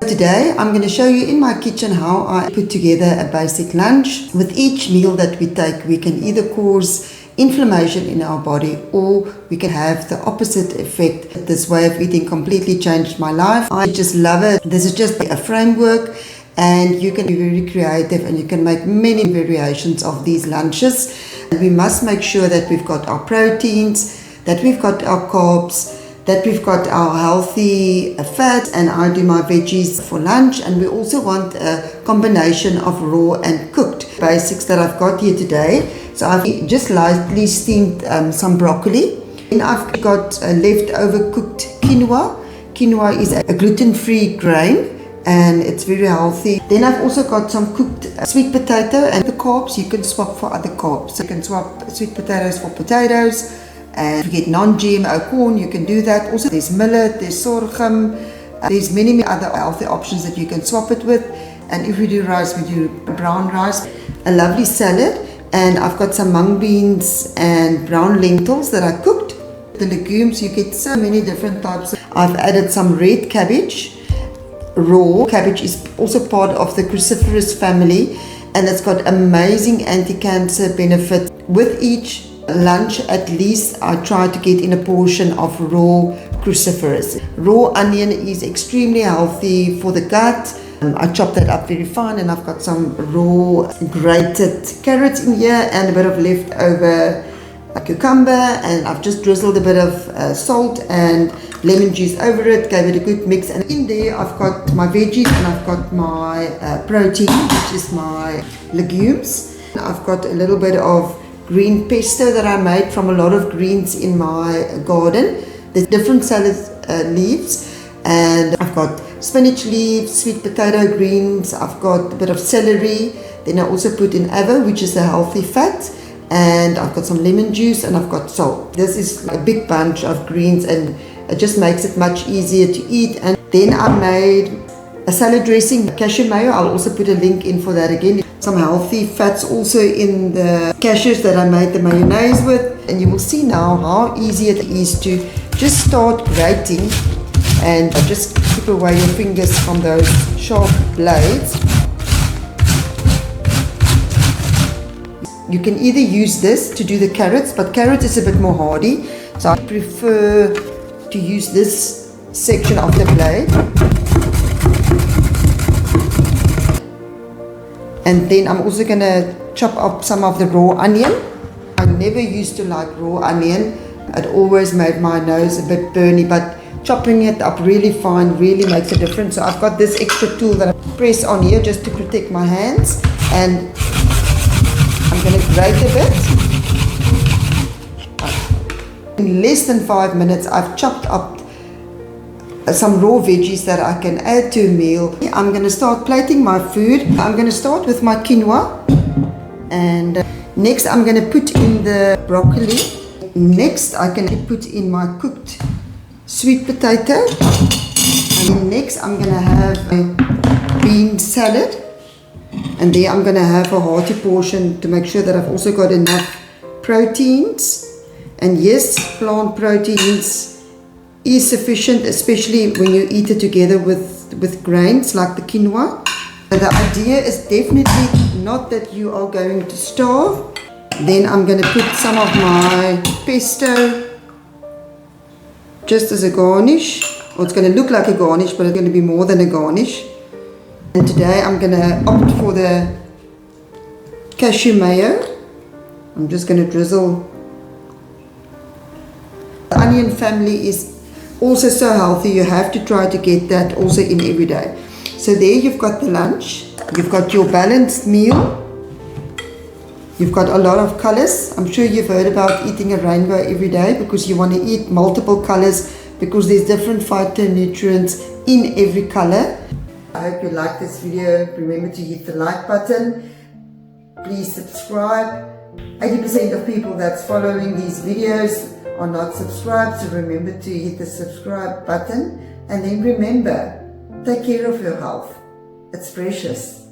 Today I'm going to show you in my kitchen how I put together a basic lunch. With each meal that we take, we can either cause inflammation in our body or we can have the opposite effect. This way of eating completely changed my life. I just love it. This is just a framework and you can be very creative and you can make many variations of these lunches. And we must make sure that we've got our proteins, that we've got our carbs, that we've got our healthy fat, and I do my veggies for lunch. And we also want a combination of raw and cooked basics that I've got here today. So I've just lightly steamed some broccoli. And I've got leftover cooked quinoa. Quinoa is a gluten-free grain and it's very healthy. Then I've also got some cooked sweet potato, and the carbs you can swap for other carbs. So you can swap sweet potatoes for potatoes. And if you get non-GMO corn, you can do that. Also, there's millet, there's sorghum, there's many other healthy options that you can swap it with. And if we do rice, we do brown rice. A lovely salad, and I've got some mung beans and brown lentils that I cooked. The legumes, you get so many different types. I've added some red cabbage. Raw cabbage is also part of the cruciferous family, and it's got amazing anti-cancer benefit. With each lunch, at least I try to get in a portion of raw cruciferous. Raw onion is extremely healthy for the gut. I chop that up very fine, and I've got some raw grated carrots in here and a bit of leftover cucumber, and I've just drizzled a bit of salt and lemon juice over it, gave it a good mix. And in there I've got my veggies and I've got my protein, which is my legumes. I've got a little bit of green pesto that I made from a lot of greens in my garden. There's different salad leaves, and I've got spinach leaves, sweet potato greens, I've got a bit of celery. Then I also put in avo, which is a healthy fat, and I've got some lemon juice, and I've got salt. This is a big bunch of greens and it just makes it much easier to eat. And then I made a salad dressing, cashew mayo. I'll also put a link in for that again. Some healthy fats also in the cashews that I made the mayonnaise with. And you will see now how easy it is to just start grating and just keep away your fingers from those sharp blades. You can either use this to do the carrots, but carrots is a bit more hardy, so I prefer to use this section of the blade. And then I'm also going to chop up some of the raw onion. I never used to like raw onion. It always made my nose a bit burny, but chopping it up really fine really makes a difference. So I've got this extra tool that I press on here just to protect my hands, and I'm going to grate a bit. In less than 5 minutes I've chopped up some raw veggies that I can add to a meal. I'm going to start plating my food. I'm going to start with my quinoa, and next I'm going to put in the broccoli. Next I can put in my cooked sweet potato, and next I'm going to have a bean salad, and there I'm going to have a hearty portion to make sure that I've also got enough proteins. And yes, plant proteins is sufficient, especially when you eat it together with grains like the quinoa. The idea is definitely not that you are going to starve. Then I'm going to put some of my pesto just as a garnish, or it's going to look like a garnish, but it's going to be more than a garnish. And today I'm going to opt for the cashew mayo. I'm just going to drizzle. The onion family is also so healthy, you have to try to get that also in every day. So there you've got the lunch, you've got your balanced meal, you've got a lot of colors. I'm sure you've heard about eating a rainbow every day because you want to eat multiple colors because there's different phytonutrients in every color. I hope you like this video. Remember to hit the like button. Please subscribe. 80% of people that's following these videos are not subscribed, so remember to hit the subscribe button. And then remember, take care of your health. It's precious.